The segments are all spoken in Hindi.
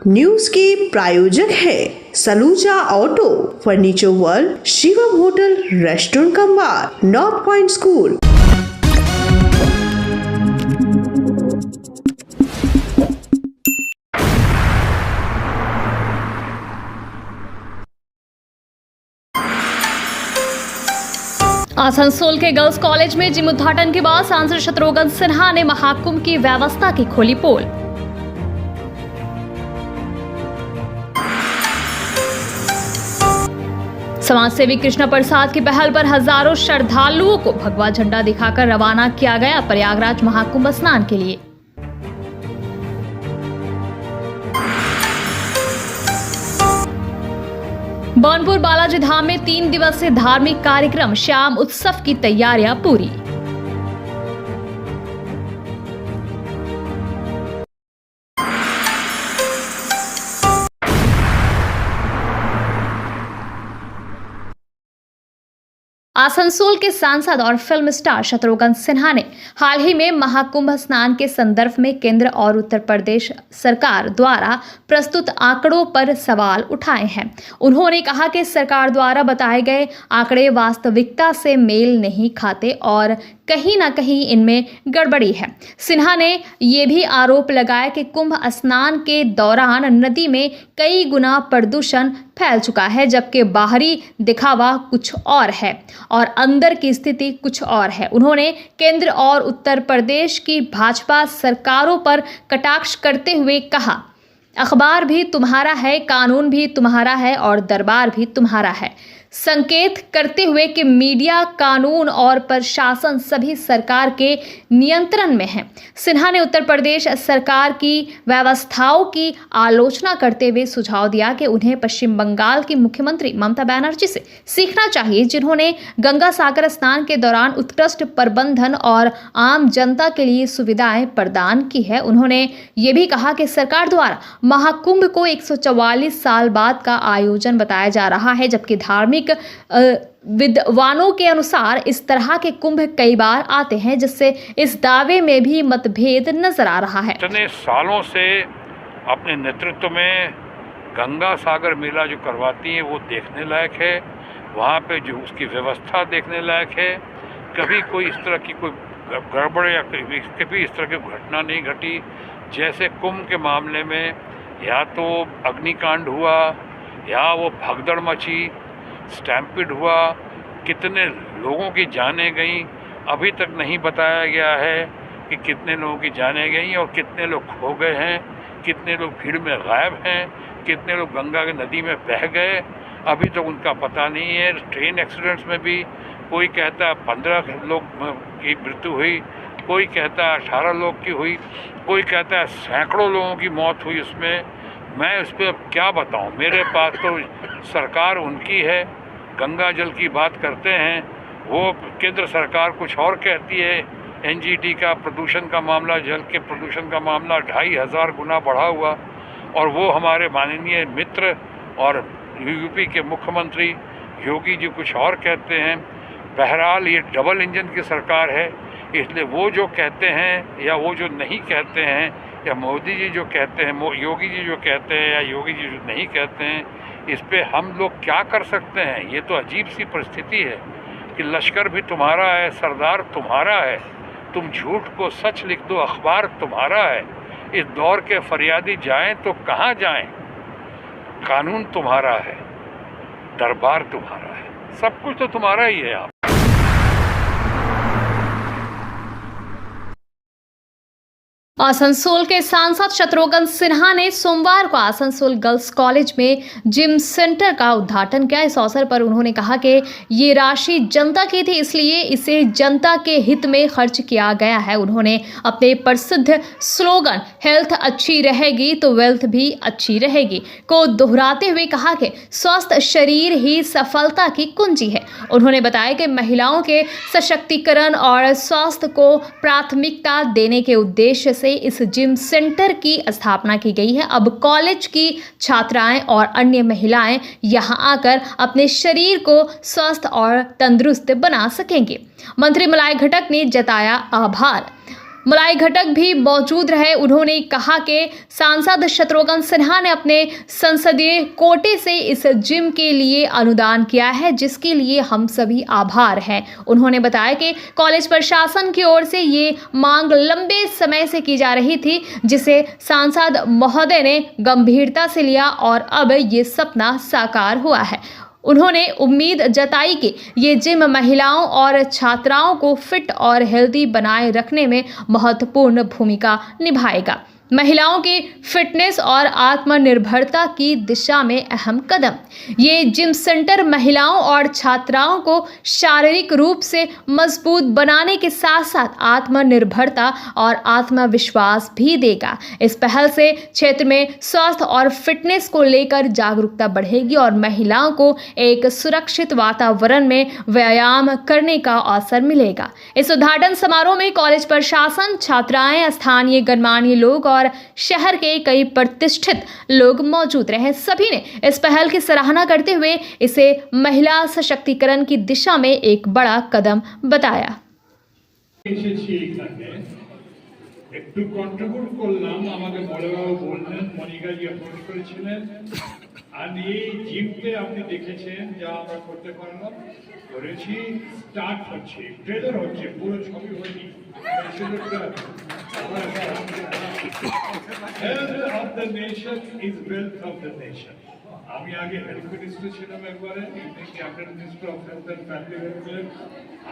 न्यूज के प्रायोजक है Saluja auto, furniture world, Shivam hotel, restaurant cum bar, north point school. Asansol के गर्ल्स कॉलेज में जिम उद्घाटन के बाद सांसद शत्रुघ्न सिन्हा ने महाकुंभ की व्यवस्था की खोली पोल। समाजसेवी कृष्णा प्रसाद की पहल पर हजारों श्रद्धालुओं को भगवा झंडा दिखाकर रवाना किया गया प्रयागराज महाकुंभ स्नान के लिए। बनपुर बालाजी धाम में 3 दिवसीय धार्मिक कार्यक्रम श्याम उत्सव की तैयारियां पूरी। आसनसोल के सांसद और फिल्म स्टार शत्रुघ्न सिन्हा ने हाल ही में महाकुंभ स्नान के संदर्भ में केंद्र और उत्तर प्रदेश सरकार द्वारा प्रस्तुत आंकड़ों पर सवाल उठाए हैं। उन्होंने कहा कि सरकार द्वारा बताए गए आंकड़े वास्तविकता से मेल नहीं खाते और कहीं ना कहीं इनमें गड़बड़ी है। सिन्हा ने यह भी आरोप लगाया कि कुंभ स्नान के दौरान नदी में कई गुना प्रदूषण फैल चुका है, जबकि बाहरी दिखावा कुछ और है और अंदर की स्थिति कुछ और है। उन्होंने केंद्र और उत्तर प्रदेश की भाजपा सरकारों पर कटाक्ष करते हुए कहा, अखबार भी तुम्हारा है, कानून भी तुम्हारा है और दरबार भी तुम्हारा है, संकेत करते हुए कि मीडिया, कानून और प्रशासन सभी सरकार के नियंत्रण में है। सिन्हा ने उत्तर प्रदेश सरकार की व्यवस्थाओं की आलोचना करते हुए सुझाव दिया कि उन्हें पश्चिम बंगाल की मुख्यमंत्री ममता बनर्जी से सीखना चाहिए, जिन्होंने गंगा सागर स्नान के दौरान उत्कृष्ट प्रबंधन और आम जनता के लिए सुविधाएं प्रदान की है। उन्होंने ये भी कहा कि सरकार द्वारा महाकुंभ को 144 साल बाद का आयोजन बताया जा रहा है, जबकि धार्मिक विद्वानों के अनुसार इस तरह के कुंभ कई बार आते हैं, जिससे इस दावे में भी मतभेद नजर आ रहा है। इतने सालों से अपने नेतृत्व में गंगा सागर मेला जो करवाती है वो देखने लायक है, वहाँ पे जो उसकी व्यवस्था देखने लायक है। कभी कोई इस तरह की कोई गड़बड़ या कभी इस तरह की घटना नहीं घटी। जैसे कुंभ के मामले में या तो अग्निकांड हुआ या वो भगदड़ मची, स्टैम्पिड हुआ, कितने लोगों की जानें गई, अभी तक नहीं बताया गया है कि कितने लोगों की जानें गई और कितने लोग खो गए हैं, कितने लोग भीड़ में गायब हैं, कितने लोग गंगा की नदी में बह गए, अभी तक उनका पता नहीं है। ट्रेन एक्सीडेंट्स में भी कोई कहता है 15 लोग की मृत्यु हुई, कोई कहता है 18 लोग की हुई, कोई कहता है सैकड़ों लोगों की मौत हुई उसमें। मैं उस पर अब क्या बताऊं, मेरे पास तो सरकार उनकी है, गंगा जल की बात करते हैं, वो केंद्र सरकार कुछ और कहती है। एनजीटी का प्रदूषण का मामला, जल के प्रदूषण का मामला 2500 गुना बढ़ा हुआ, और वो हमारे माननीय मित्र और यूपी के मुख्यमंत्री योगी जी कुछ और कहते हैं। बहरहाल ये डबल इंजन की सरकार है, इसलिए वो जो कहते हैं या वो जो नहीं कहते हैं, या मोदी जी जो कहते हैं, योगी जी जो कहते हैं या योगी जी जो नहीं कहते हैं, इस पे हम लोग क्या कर सकते हैं। ये तो अजीब सी परिस्थिति है कि लश्कर भी तुम्हारा है, सरदार तुम्हारा है, तुम झूठ को सच लिख दो, अखबार तुम्हारा है। इस दौर के फरियादी जाएं तो कहाँ जाएं, कानून तुम्हारा है, दरबार तुम्हारा है, सब कुछ तो तुम्हारा ही है। आप आसनसोल के सांसद शत्रुघ्न सिन्हा ने सोमवार को आसनसोल गर्ल्स कॉलेज में जिम सेंटर का उद्घाटन किया। इस अवसर पर उन्होंने कहा कि ये राशि जनता की थी, इसलिए इसे जनता के हित में खर्च किया गया है। उन्होंने अपने प्रसिद्ध स्लोगन हेल्थ अच्छी रहेगी तो वेल्थ भी अच्छी रहेगी को दोहराते हुए कहा कि स्वस्थ शरीर ही सफलता की कुंजी है। उन्होंने बताया कि महिलाओं के सशक्तिकरण और स्वास्थ्य को प्राथमिकता देने के उद्देश्य से इस जिम सेंटर की स्थापना की गई है। अब कॉलेज की छात्राएं और अन्य महिलाएं यहां आकर अपने शरीर को स्वस्थ और तंदुरुस्त बना सकेंगे। मंत्री मलाई घटक ने जताया आभार। मलाई घटक भी मौजूद रहे। उन्होंने कहा कि सांसद शत्रुघ्न सिन्हा ने अपने संसदीय कोटे से इस जिम के लिए अनुदान किया है, जिसके लिए हम सभी आभार हैं। उन्होंने बताया कि कॉलेज प्रशासन की ओर से ये मांग लंबे समय से की जा रही थी, जिसे सांसद महोदय ने गंभीरता से लिया और अब ये सपना साकार हुआ है। उन्होंने उम्मीद जताई कि ये जिम महिलाओं और छात्राओं को फिट और हेल्दी बनाए रखने में महत्वपूर्ण भूमिका निभाएगा। महिलाओं की फिटनेस और आत्मनिर्भरता की दिशा में अहम कदम। ये जिम सेंटर महिलाओं और छात्राओं को शारीरिक रूप से मजबूत बनाने के साथ साथ आत्मनिर्भरता और आत्मविश्वास भी देगा। इस पहल से क्षेत्र में स्वास्थ्य और फिटनेस को लेकर जागरूकता बढ़ेगी और महिलाओं को एक सुरक्षित वातावरण में व्यायाम करने का अवसर मिलेगा। इस उद्घाटन समारोह में कॉलेज प्रशासन, छात्राएं, स्थानीय गणमान्य लोग और शहर के कई प्रतिष्ठित लोग मौजूद रहे। सभी ने इस पहल की सराहना करते हुए इसे महिला सशक्तिकरण की दिशा में एक बड़ा कदम बताया। একটু কন্ট্রিবিউট করলাম, আমাকে বড়বাবু বললেন, মনিকাজি অ্যাপ্রোচ করেছিলেন, আর এই জিমতে আপনি দেখেছেন যা আমরা করতে পারলাম, করেছি, স্টার্ট হচ্ছে, ট্রেলার হচ্ছে, পুরো ছবি হয়নি। Health of the nation is wealth of the nation. আমি আগে হেলথ মিনিস্টার ছিলাম একবারে, cabinet minister of health and family welfare.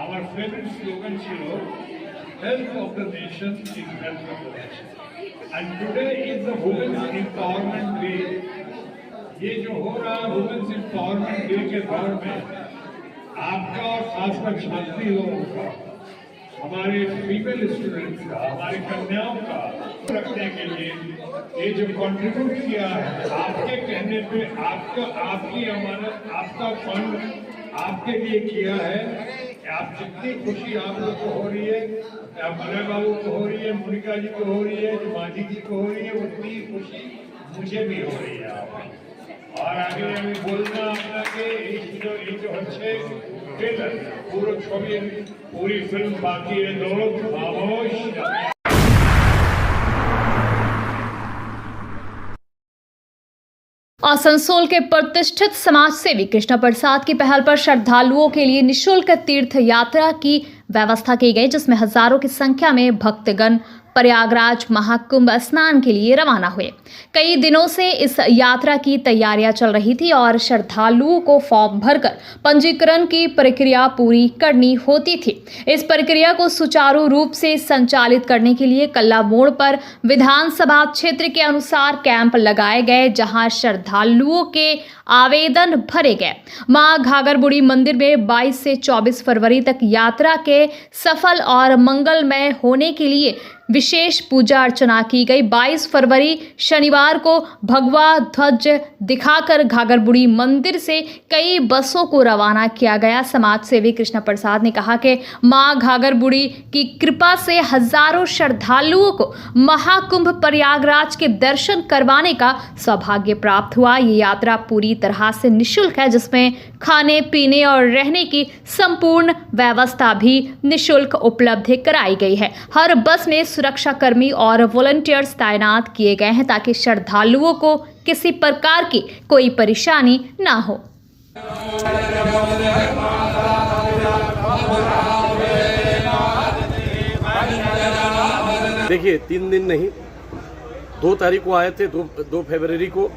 আমার ফেভারিট স্লোগান ছিল health of the nation is wealth of the nation. And today is the Women's Empowerment Day. ये जो हो रहा है Women's Empowerment Day के दौर में आपका और खासकर छात्री लोगों का, हमारे फीमेल स्टूडेंट्स का, हमारी कन्याओं का रखने के लिए ये जो कंट्रीब्यूट किया है, आपके कहने पे आपकी अमानत, आपका फंड आपके लिए किया है। आप जितनी खुशी आप लोग को हो रही है, मलय बाबू को हो रही है, मोनिका जी को हो रही है, माजी जी को हो रही है, उतनी खुशी मुझे भी हो रही है। और आगे আমি বলবো আপনাকে এই যে হচ্ছে ট্রেলার, পুরো ছবি, पूरी फिल्म बाकी है, लोग खामोश। आसनसोल के प्रतिष्ठित समाज सेवी कृष्णा प्रसाद की पहल पर श्रद्धालुओं के लिए निशुल्क तीर्थ यात्रा की व्यवस्था की गई, जिसमें हजारों की संख्या में भक्तगण प्रयागराज महाकुंभ स्नान के लिए रवाना हुए। कई दिनों से इस यात्रा की तैयारियां चल रही थी और श्रद्धालुओं को फॉर्म भरकर पंजीकरण की प्रक्रिया पूरी करनी होती थी। इस प्रक्रिया को सुचारू रूप से संचालित करने के लिए कल्ला मोड़ पर विधानसभा क्षेत्र के अनुसार कैंप लगाए गए, जहां श्रद्धालुओं के आवेदन भरे गए। मां घाघरबुड़ी मंदिर में 22 से 24 फरवरी तक यात्रा के सफल और मंगलमय होने के लिए विशेष पूजा अर्चना की गई। 22 फरवरी शनिवार को भगवा ध्वज दिखाकर घाघरबुड़ी मंदिर से कई बसों को रवाना किया गया। समाज सेवी कृष्णा प्रसाद ने कहा कि मां घाघरबुड़ी की कृपा से हजारों श्रद्धालुओं को महाकुंभ प्रयागराज के दर्शन करवाने का सौभाग्य प्राप्त हुआ। ये यात्रा पूरी तरह से निःशुल्क है, जिसमें खाने पीने और रहने की संपूर्ण व्यवस्था भी निःशुल्क उपलब्ध कराई गई है। हर बस में सुरक्षा कर्मी और वॉलंटियर्स तैनात किए गए हैं ताकि श्रद्धालुओं को किसी प्रकार की कोई परेशानी ना हो। देखिए 3 दिन नहीं, 2 तारीख को आए थे, 2 फरवरी को,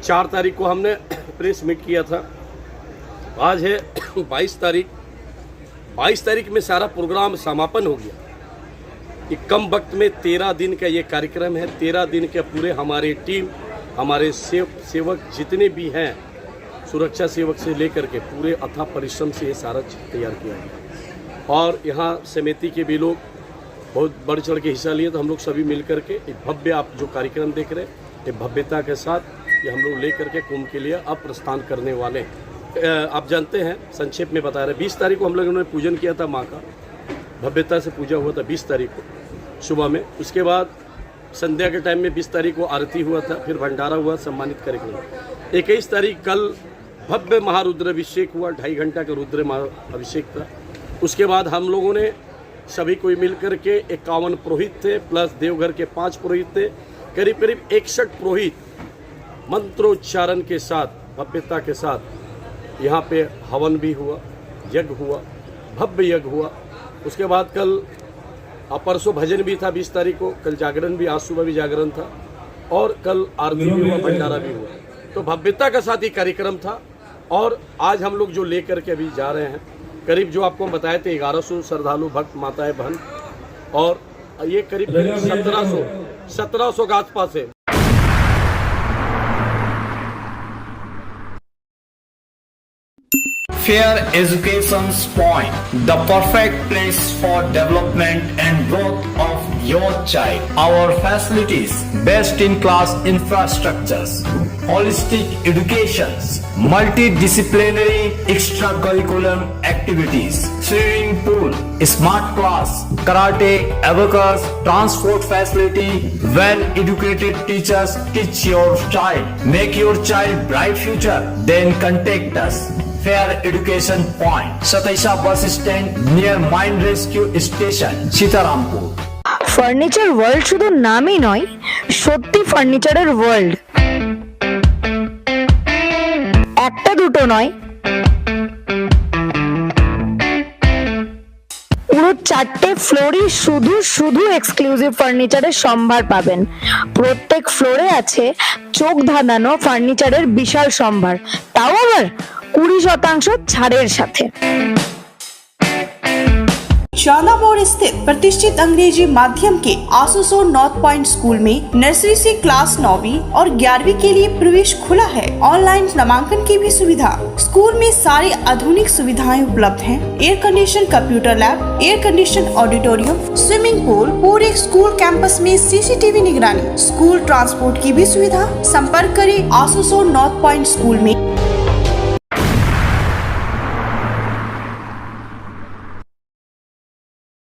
4 तारीख को हमने प्रेस मीट किया था। आज है 22 तारीख। 22 तारीख में सारा प्रोग्राम समापन हो गया। ये कम वक्त में 13 दिन का ये कार्यक्रम है। 13 दिन के पूरे हमारी टीम, हमारे सेवक जितने भी हैं, सुरक्षा सेवक से लेकर के पूरे अथाह परिश्रम से ये सारा चीज़ तैयार किया गया। और यहाँ समिति के भी लोग बहुत बढ़ चढ़ के हिस्सा लिए। तो हम लोग सभी मिल करके एक भव्य, आप जो कार्यक्रम देख रहे हैं, ये भव्यता के साथ ये हम लोग ले करके कुंभ के लिए अब प्रस्थान करने वाले। आप जानते हैं, संक्षेप में बता रहे, 20 तारीख को हम लोगों ने पूजन किया था माँ का, भव्यता से पूजा हुआ था 20 तारीख को सुबह में। उसके बाद संध्या के टाइम में 20 तारीख को आरती हुआ था, फिर भंडारा हुआ, सम्मानित कार्यक्रम। 21 तारीख कल भव्य महारुद्र अभिषेक हुआ, 2.5 घंटा का रुद्र अभिषेक था। उसके बाद हम लोगों ने सभी कोई मिलकर के 51 पुरोहित थे, प्लस देवघर के 5 पुरोहित थे। करीब करीब 61 पुरोहित मंत्रोच्चारण के साथ, भव्यता के साथ यहाँ पे हवन भी हुआ, यज्ञ हुआ, भव्य यज्ञ हुआ। उसके बाद कल परसों भजन भी था 20 तारीख को, कल जागरण भी, आज सुबह भी जागरण था, और कल आरती भी हुआ, भंडारा भी हुआ। तो भव्यता का साथ ही कार्यक्रम था। और आज हम लोग जो लेकर के अभी जा रहे हैं, करीब जो आपको हम बताए थे 1100 श्रद्धालु भक्त माताएं बहन, और ये करीब 1700 के आसपास है। Fair Education's Point, the perfect place for development and growth of your child. Our facilities, best in class infrastructures, holistic educations, multidisciplinary extracurricular activities, swimming pool, smart class, karate, abacus, transport facility, well educated teachers teach your child. Make your child bright future, then contact us. Fair Education Point, Sataisha bus stand near Mine Rescue Station, Sitarampur. Furniture world শুধু নামই নয়, সত্যি ফার্নিচারের ওয়ার্ল্ড। একটা দুটো নয়, পুরো 4টে ফ্লোরই শুধু শুধু এক্সক্লুসিভ ফার্নিচারের সম্ভার পাবেন। প্রত্যেক ফ্লোরে আছে চোখ ধাঁধানো ফার্নিচারের বিশাল সম্ভার, তাও আবার 20% ছাড়ের সাথে। शाला मोड़ स्थित प्रतिष्ठित अंग्रेजी माध्यम के आसुसो नॉर्थ पॉइंट स्कूल में नर्सरी से क्लास 9वीं और 11वीं के लिए प्रवेश खुला है। ऑनलाइन नामांकन की भी सुविधा। स्कूल में सारी आधुनिक सुविधाएं उपलब्ध हैं। Air condition computer lab, air condition auditorium, swimming pool, पूरे स्कूल कैंपस में सीसीटीवी निगरानी, स्कूल ट्रांसपोर्ट की भी सुविधा। संपर्क करें आसुसो नॉर्थ पॉइंट स्कूल में।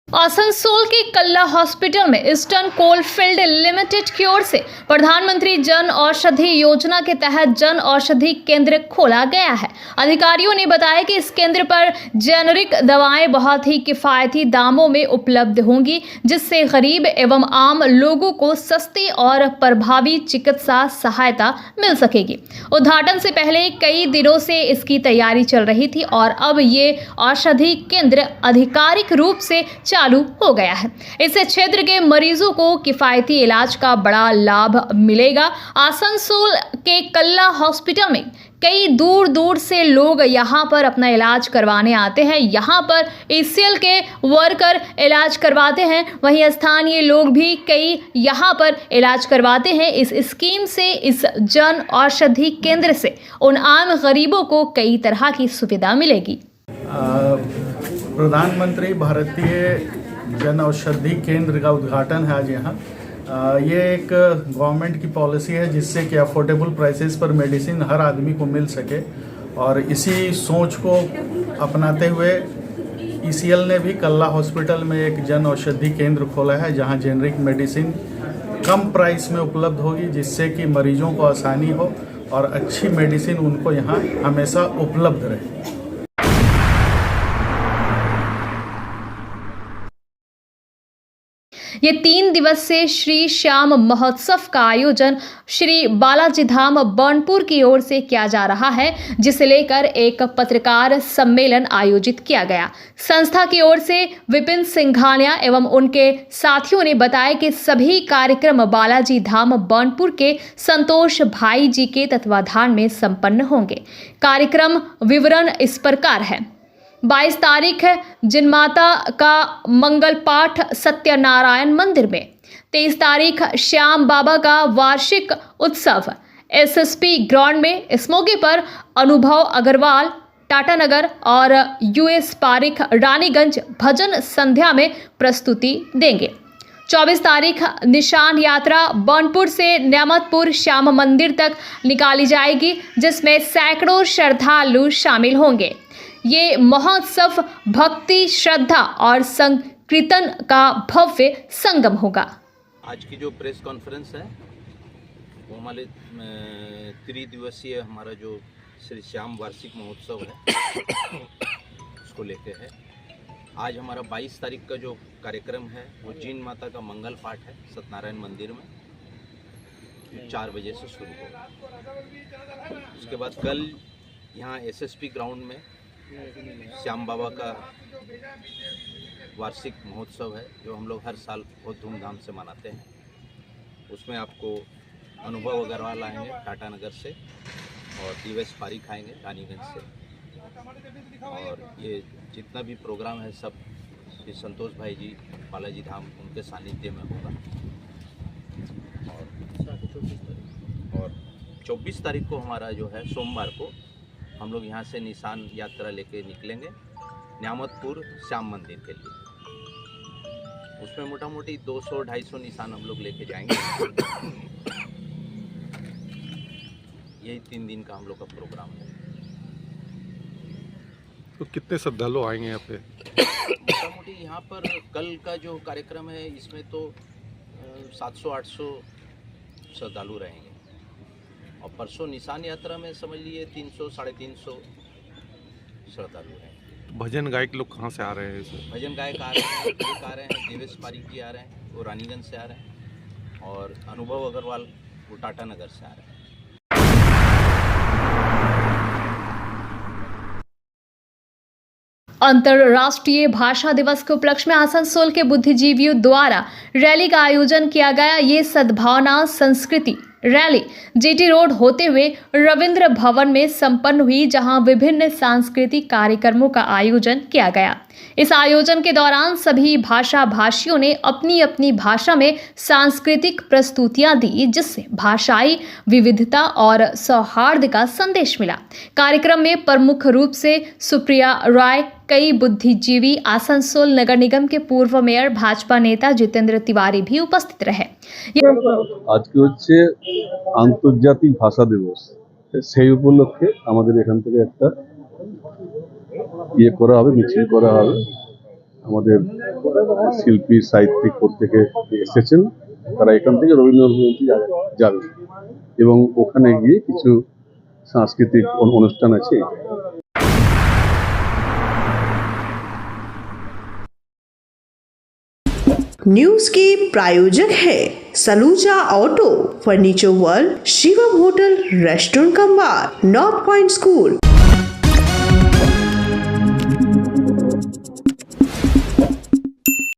आसनसोल के कल्ला हॉस्पिटल में ईस्टर्न कोलफील्ड लिमिटेड की ओर से प्रधानमंत्री जन औषधि योजना के तहत जन औषधि केंद्र खोला गया है। अधिकारियों ने बताया कि इस केंद्र पर जेनरिक दवाएं बहुत ही किफायती दामों में उपलब्ध होंगी, जिससे गरीब एवं आम लोगों को सस्ती और प्रभावी चिकित्सा सहायता मिल सकेगी। उद्घाटन से पहले कई दिनों से इसकी तैयारी चल रही थी और अब ये औषधि केंद्र आधिकारिक रूप से चालू हो गया है। इससे क्षेत्र के मरीजों को किफायती इलाज का बड़ा लाभ मिलेगा। आसनसोल के कल्ला हॉस्पिटल में कई दूर दूर से लोग यहाँ पर अपना इलाज करवाने आते हैं। यहाँ पर ACL के वर्कर इलाज करवाते हैं, वहीं स्थानीय लोग भी कई यहाँ पर इलाज करवाते हैं। इस स्कीम से, इस जन औषधि केंद्र से उन आम गरीबों को कई तरह की सुविधा मिलेगी। प्रधानमंत्री भारतीय जन औषधि केंद्र का उद्घाटन है आज यहाँ। ये एक गवर्नमेंट की पॉलिसी है जिससे कि अफोर्डेबल प्राइसेस पर मेडिसिन हर आदमी को मिल सके, और इसी सोच को अपनाते हुए ECL ने भी कल्ला हॉस्पिटल में एक जन औषधि केंद्र खोला है, जहाँ जेनरिक मेडिसिन कम प्राइस में उपलब्ध होगी, जिससे कि मरीजों को आसानी हो और अच्छी मेडिसिन उनको यहाँ हमेशा उपलब्ध रहे। ये 3 दिवसीय श्री श्याम महोत्सव का आयोजन श्री बालाजी धाम बर्नपुर की ओर से किया जा रहा है, जिसे लेकर एक पत्रकार सम्मेलन आयोजित किया गया। संस्था की ओर से विपिन सिंघानिया एवं उनके साथियों ने बताया कि सभी कार्यक्रम बालाजी धाम बर्नपुर के संतोष भाई जी के तत्वाधान में संपन्न होंगे। कार्यक्रम विवरण इस प्रकार है। 22 तारीख जिनमाता का मंगल पाठ सत्यनारायण मंदिर में, 23 तारीख श्याम बाबा का वार्षिक उत्सव SSP ग्राउंड में। इस मौके पर अनुभव अग्रवाल टाटानगर और US पारिक रानीगंज भजन संध्या में प्रस्तुति देंगे। 24 तारीख निशान यात्रा बर्नपुर से न्यामतपुर श्याम मंदिर तक निकाली जाएगी, जिसमें सैकड़ों श्रद्धालु शामिल होंगे। ये महोत्सव भक्ति, श्रद्धा और संकीर्तन का भव्य संगम होगा। आज की जो प्रेस कॉन्फ्रेंस है वो हमारे 3 दिवसीय हमारा जो श्री श्याम वार्षिक महोत्सव है उसको लेके है। आज हमारा 22 तारीख का जो कार्यक्रम है वो जीन माता का मंगल पाठ है सत्यनारायण मंदिर में 4 बजे से शुरू होगा। उसके बाद कल यहाँ एसएसपी ग्राउंड में श्याम बाबा का वार्षिक महोत्सव है जो हम लोग हर साल बहुत धूमधाम से मनाते हैं। उसमें आपको अनुभव अग्रवाल आएंगे टाटा नगर से और दिवेश पारिक आएंगे रानीगंज से, और ये जितना भी प्रोग्राम है सब श्री संतोष भाई जी बालाजी धाम उनके सानिध्य में होगा। और 24 तारीख को हमारा जो है सोमवार को हम लोग यहाँ से निशान यात्रा लेके निकलेंगे न्यामतपुर श्याम मंदिर के लिए। उसमें मोटा मोटी 200-250 निशान हम लोग लेके जाएंगे। यही 3 दिन का हम लोग का प्रोग्राम है। तो कितने श्रद्धालु आएंगे यहाँ पे? मोटा मोटी यहाँ पर कल का जो कार्यक्रम है इसमें तो 700-800 श्रद्धालु रहेंगे, और परसों निशान यात्रा में समझ लीजिए 300-350 श्रद्धालु हैं। भजन गायक लोग कहाँ से आ रहे हैं? भजन गायक आ रहे हैं, एक आ रहे हैं देवेश पारिक जी आ रहे हैं, वो रानीगंज से आ रहे हैं, और अनुभव अग्रवाल वो टाटा नगर से आ रहे हैं। अंतर्राष्ट्रीय भाषा दिवस के उपलक्ष्य में आसनसोल के बुद्धिजीवियों द्वारा रैली का आयोजन किया गया। ये सद्भावना संस्कृति रैली जीटी रोड होते हुए रविंद्र भवन में संपन्न हुई, जहां विभिन्न सांस्कृतिक कार्यक्रमों का आयोजन किया गया। इस आयोजन के दौरान सभी भाषा भाषियों ने अपनी अपनी भाषा में सांस्कृतिक प्रस्तुतियां दी, जिससे भाषाई विविधता और सौहार्द का संदेश मिला। कार्यक्रम में प्रमुख रूप से सुप्रिया राय, कई बुद्धिजीवी, आसनसोल नगर निगम के पूर्व मेयर, भाजपा नेता जितेंद्र तिवारी भी उपस्थित रहे। আজকে হচ্ছে আন্তর্জাতিক ভাষা দিবস, সেই উপলক্ষে আমাদের এখান থেকে একটা করা হবে, মিছিল করা হবে। আমাদের শিল্পী সাহিত্যিক প্রত্যেকে এসেছেন, তারা এখান থেকে রবীন্দ্রভবন যাবে এবং ওখানে গিয়ে কিছু সাংস্কৃতিক অনুষ্ঠান আছে। न्यूज के प्रायोजक है Saluja auto, furniture world, Shivam hotel, restaurant cum bar, north point school.